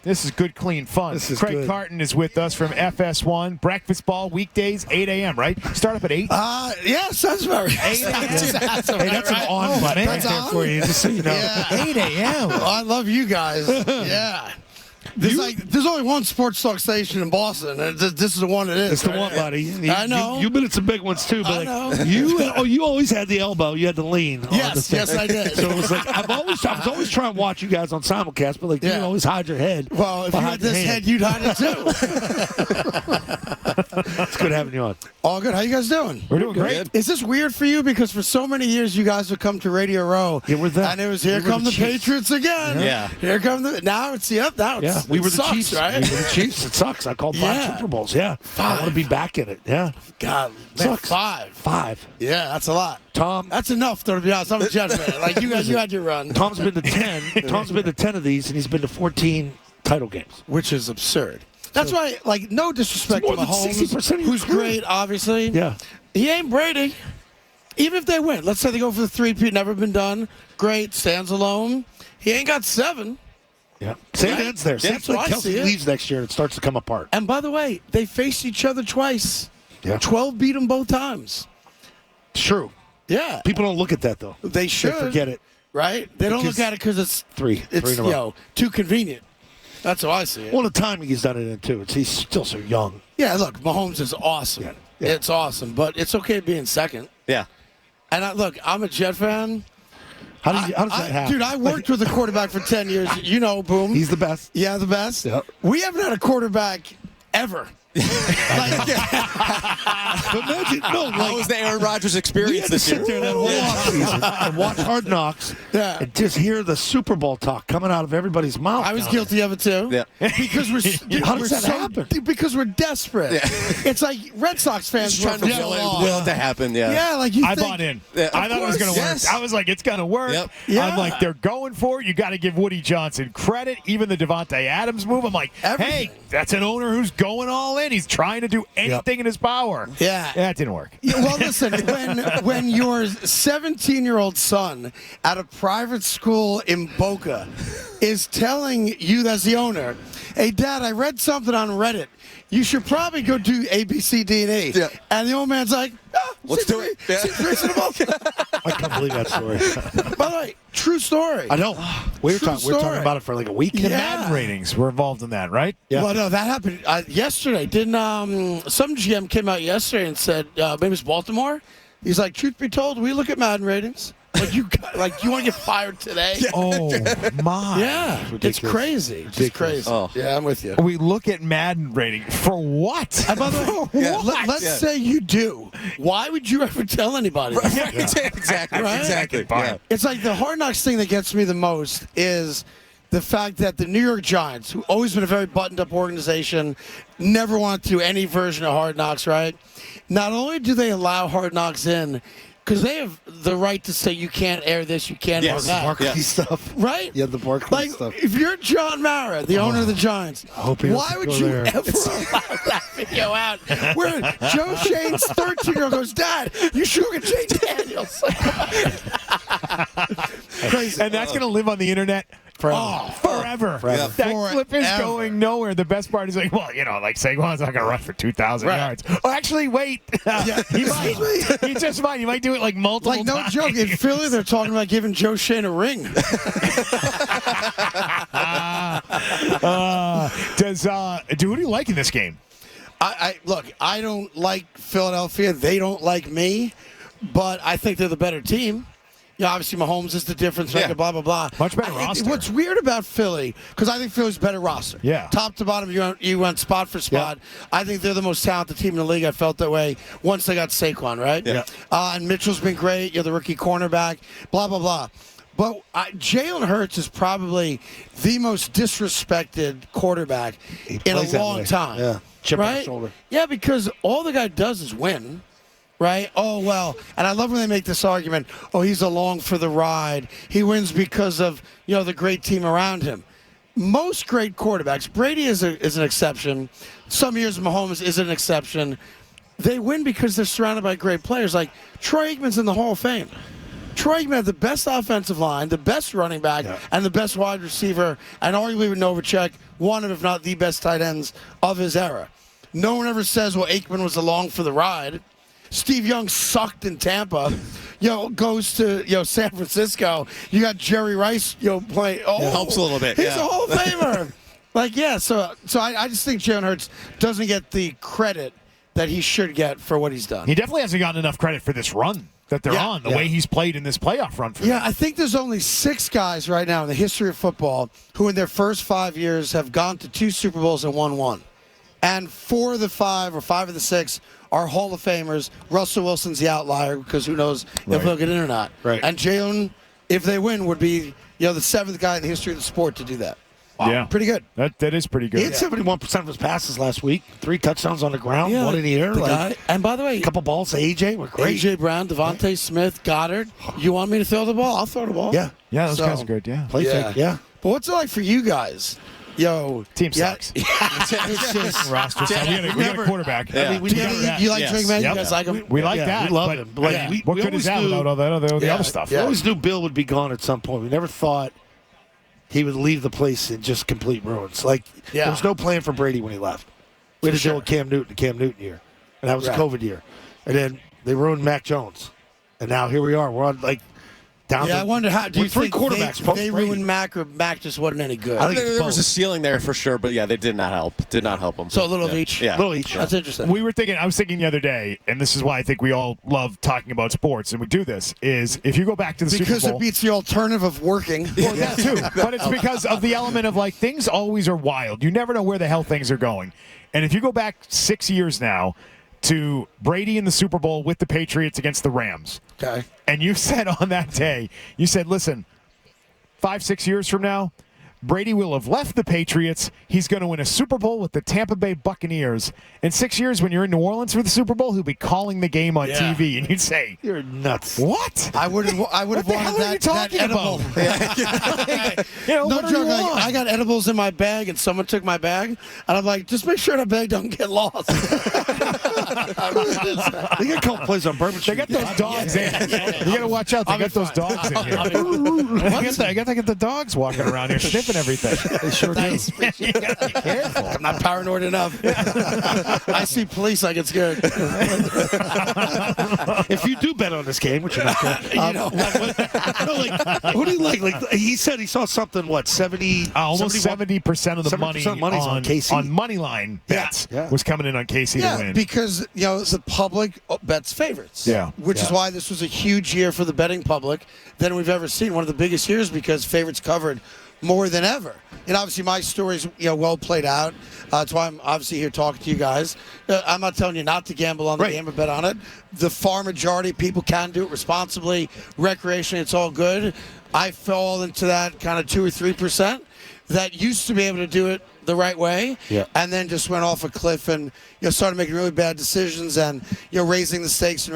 This is good, clean fun. This is Craig good. Carton is with us from FS1. Breakfast ball, weekdays, 8 a.m., right? Start up at 8? Yes, that's very 8 a.m. That's Hey, that's an on button right That's there on? for you, just so you know. Yeah. 8 a.m. Oh, I love you guys. Yeah. There's only one sports talk station in Boston, and this is the one it is. It's the one, buddy. I know. You've been at some big ones too, but I know. you always had the elbow. You had to lean. on the Yes, thing. yes, I did. So it was like I was always trying to watch you guys on simulcast, but you always hide your head. Well, if you had this head, you'd hide it too. It's good having you on. All good. How you guys doing? We're doing great. Is this weird for you? Because for so many years, you guys would come to Radio Row. Yeah, we're that. And it was, here come the Chiefs. Patriots again. Yeah. Here come the, now it's, now Yeah, it's, we were it the sucks, Chiefs. right? We were the Chiefs. It sucks. I called 5 Yeah. Super Bowls. Yeah, I want to be back in it. Yeah, God, man, Sucks. 5. 5. Yeah, that's a lot. Tom. That's enough, though, to be honest. I'm a Jet fan. Like, you guys, you had your run. Tom's been to 10. Tom's been to 10 of these, and he's been to 14 title games. Which is absurd. That's why, like, no disrespect It's to more than Mahomes, 60% of your who's career. great, obviously. Yeah. He ain't Brady. Even if they win, let's say they go for the 3-peat, never been done. Great, stands alone. He ain't got 7. Yeah. Say it Right? ends there. Yeah, Say that's why I Kelsey see it. leaves next year, it starts to come apart. And by the way, they faced each other twice. Yeah. 12 beat them both times. It's true. Yeah. People don't look at that, though. They should. They forget it. Right? They don't Because look at it because it's, 3 it's in a you row. know, too convenient. That's how I see it. Well, the timing he's done it in, too. He's still so young. Yeah, look, Mahomes is awesome. Yeah. Yeah. It's awesome, but it's okay being second. Yeah. And look, I'm a Jet fan. How does that happen? Dude, I worked with a quarterback for 10 years. You know, boom. He's the best. Yeah, the best. Yep. We haven't had a quarterback ever. But imagine, How was the Aaron Rodgers we experience had to this year? sit there that whole offseason and watch Hard Knocks Yeah. and just hear the Super Bowl talk coming out of everybody's mouth. I was guilty of it too. Yeah. Because How we're does that so, happen? Because we're desperate. Yeah. It's like Red Sox fans Just trying to will it to happen, yeah. Yeah, like you I think. bought in. Yeah, I thought it was going to yes. work. I was like, it's going to work. Yep. Yeah. I'm like, they're going for it. You got to give Woody Johnson credit. Even the Devontae Adams move. I'm like, Everything. hey, that's an owner who's going all in. He's trying to do anything in his power. Yeah. That didn't work. Yeah, well, listen, when your 17-year-old son at a private school in Boca is telling you, that's the owner, hey, Dad, I read something on Reddit. You should probably go do A, B, C, D, and E. Yeah. And the old man's like, Let's do it. Yeah. Seems reasonable. I can't believe that story. By the way, true story. I know. We were True talking story. about it for like a week. Yeah. Madden ratings were involved in that, right? Yeah. Well, no, that happened yesterday. Didn't some GM came out yesterday and said maybe it's Baltimore? He's like, truth be told, we look at Madden ratings. Like you want to get fired today? Oh, my. Yeah, it's ridiculous. crazy. It's just crazy. Oh. Yeah, I'm with you. We look at Madden rating for what? And by the way, Yeah. let's say you do. Why would you ever tell anybody? Exactly. Right? Exactly. Yeah. It's like the Hard Knocks thing that gets me the most is the fact that the New York Giants, who always been a very buttoned-up organization, never wanted to do any version of Hard Knocks, right? Not only do they allow Hard Knocks in, because they have the right to say you can't air this, you can't Yes. air that. Barkley Yeah. stuff. Right? Yeah, the Barkley Like, stuff. if you're John Mara, the owner of the Giants, hope he why doesn't would go you there. ever allow that video out where Joe Shane's 13-year-old goes, Dad, you should go get Jay Daniels? Crazy. And that's going to live on the internet forever. Yeah. That clip is Forever. going nowhere. The best part is like, well, like Saquon's not going to run for 2,000 Right. yards. Oh, actually, wait. He might. He just might. He might do it like multiple Like, no times. joke, in Philly, they're talking about giving Joe Shane a ring. Who do you like in this game? Look, I don't like Philadelphia. They don't like me, but I think they're the better team. Yeah, obviously Mahomes is the difference maker, Yeah. blah, blah, blah. Much better roster. What's weird about Philly, because I think Philly's a better roster. Yeah. Top to bottom, you went spot for spot. I think they're the most talented team in the league. I felt that way once they got Saquon, right? Yeah. And Mitchell's been great. You're the rookie cornerback, blah, blah, blah. But Jalen Hurts is probably the most disrespected quarterback in a plays that long way. time. Yeah. Chip on the right? shoulder. Yeah, because all the guy does is win. Right? Oh, well, and I love when they make this argument, oh, he's along for the ride. He wins because of, the great team around him. Most great quarterbacks, Brady is an exception. Some years Mahomes is an exception. They win because they're surrounded by great players. Like Troy Aikman's in the Hall of Fame. Troy Aikman had the best offensive line, the best running back, and the best wide receiver, and arguably with Novacek, one of, if not the best tight ends of his era. No one ever says, well, Aikman was along for the ride. Steve Young sucked in Tampa. Goes to San Francisco. You got Jerry Rice, playing. Oh, helps a little bit. He's a Hall of Famer. So I just think Jalen Hurts doesn't get the credit that he should get for what he's done. He definitely hasn't gotten enough credit for this run that they're on, the way he's played in this playoff run for them. I think there's only 6 guys right now in the history of football who in their first 5 years have gone to 2 Super Bowls and won 1. And 4 of the 5 or 5 of the 6 are Hall of Famers. Russell Wilson's the outlier because who knows if he'll get in or not. Right. And Jalen, if they win, would be the 7th guy in the history of the sport to do that. Wow. Yeah. Pretty good. That is pretty good. He had 71% of his passes last week. 3 touchdowns on the ground, 1 in the air. And by the way, a couple balls to AJ were great. AJ Brown, Devontae Smith, Goddard. You want me to throw the ball? I'll throw the ball. Yeah. Yeah, those guys are good, Play fake, But what's it like for you guys? Team sucks. It's just roster. We got a quarterback. Yeah. you like Drake May? You guys like him? We like that. We love him. What good is that without all the other stuff? We always knew Bill would be gone at some point. We never thought he would leave the place in just complete ruins. There was no plan for Brady when he left. We had to deal with Cam Newton, the Cam Newton year. And that was a COVID year. And then they ruined Mac Jones. And now here we are. We're on, down I wonder how. Do you think quarterbacks they ruined Mac, or Mac just wasn't any good? I think there was a ceiling there for sure, but they did not help. Did not help them. So a little of each. Yeah. A little each. That's interesting. I was thinking the other day, and this is why I think we all love talking about sports, and we do this, is if you go back to the Super Bowl. Because it beats the alternative of working. Well, that too. But it's because of the element of, things always are wild. You never know where the hell things are going. And if you go back 6 years now to Brady in the Super Bowl with the Patriots against the Rams. Okay. And you said on that day, listen, 5-6 years from now, Brady will have left the Patriots. He's going to win a Super Bowl with the Tampa Bay Buccaneers. In 6 years, when you're in New Orleans for the Super Bowl, he'll be calling the game on TV, and you'd say, "You're nuts." What? I would have wanted that edible. No joke. I got edibles in my bag, and someone took my bag, and I'm like, just make sure that bag don't get lost. They got a couple plays on Bourbon Street. They got those dogs in. You got to watch out. They got those dogs in here. I got to get the dogs walking around here sniffing everything. They sure do. You got to be careful. I'm not paranoid enough. I see police, I get scared. If you do bet on this game, which you're not going who do you like? He said he saw something, 70? Almost 70% of the money on KC. On money line bets was coming in on KC to win. Because, the public bets favorites. Yeah. Which is why this was a huge year for the betting public than we've ever seen. One of the biggest years because favorites covered more than ever. And obviously my story's well played out. That's why I'm obviously here talking to you guys. I'm not telling you not to gamble on the game or bet on it. The far majority of people can do it responsibly, recreationally, it's all good. I fall into that kind of 2 or 3% that used to be able to do it the right way, and then just went off a cliff and started making really bad decisions and raising the stakes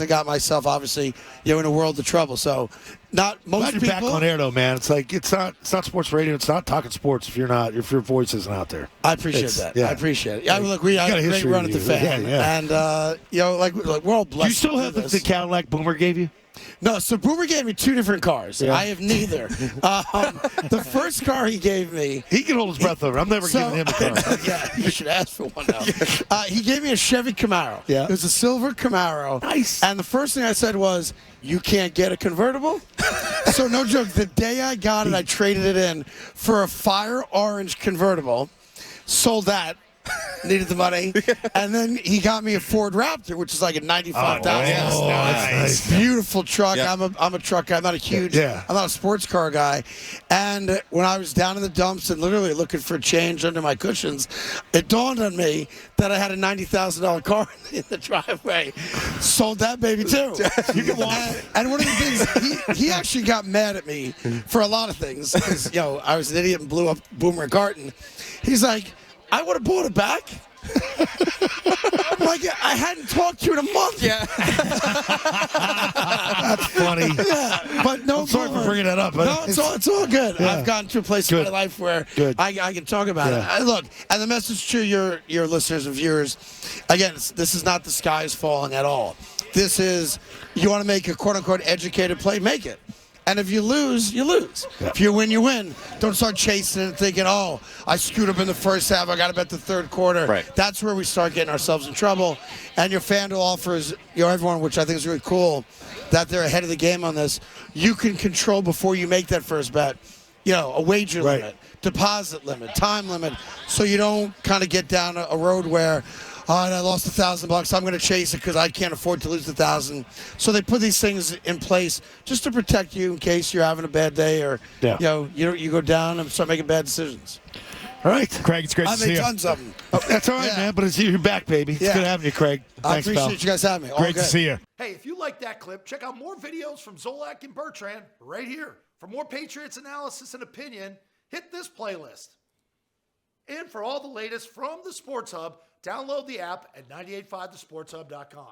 and got myself obviously in a world of trouble. So not most Glad you're people. back on air though, man. It's it's not sports radio. It's not talking sports if your voice isn't out there. I appreciate that. Yeah. I appreciate it. Yeah, look, we had a great run at the fan, and we're all blessed. Do you still have the Cadillac Boomer gave you? No, so Boomer gave me 2 different cars. Yeah. I have neither. The first car he gave me... He can hold his breath over. I'm never giving him a car. Yeah, you should ask for one now. He gave me a Chevy Camaro. Yeah. It was a silver Camaro. Nice. And the first thing I said was, you can't get a convertible? So no joke, the day I got it, I traded it in for a fire orange convertible. Sold that. Needed the money, and then he got me a Ford Raptor, which is like a $95,000. Nice. Beautiful truck. Yeah. I'm a truck guy. I'm not a huge. Yeah. I'm not a sports car guy. And when I was down in the dumps and literally looking for change under my cushions, it dawned on me that I had a $90,000 car in the driveway. Sold that baby too. You can walk. And one of the things he actually got mad at me for a lot of things because I was an idiot and blew up Boomer and Carton. He's like, I would have bought it back. Like, I hadn't talked to you in a month. Yeah. That's funny. Yeah, but no. I'm sorry for bringing that up. No, it's all good. Yeah. I've gotten to a place in my life where I can talk about it. Look, and the message to your listeners and viewers, again, this is not the sky is falling at all. This is, you want to make a quote-unquote educated play, make it. And if you lose, you lose. Yeah. If you win, you win. Don't start chasing and thinking, oh, I screwed up in the first half. I got to bet the third quarter. Right. That's where we start getting ourselves in trouble. And your FanDuel offers, everyone, which I think is really cool, that they're ahead of the game on this. You can control before you make that first bet, a wager limit, deposit limit, time limit, so you don't kind of get down a road where, and I lost $1,000. I'm going to chase it because I can't afford to lose $1,000. So they put these things in place just to protect you in case you're having a bad day or you go down and start making bad decisions. All right, Craig, it's great to see you. I made tons of them. Oh, that's all right, man. But you're back, baby. It's good having you, Craig. Thanks, I appreciate you guys having me. Great to see you. Hey, if you like that clip, check out more videos from Zolak and Bertrand right here. For more Patriots analysis and opinion, hit this playlist. And for all the latest from the Sports Hub, download the app at 985thesportshub.com.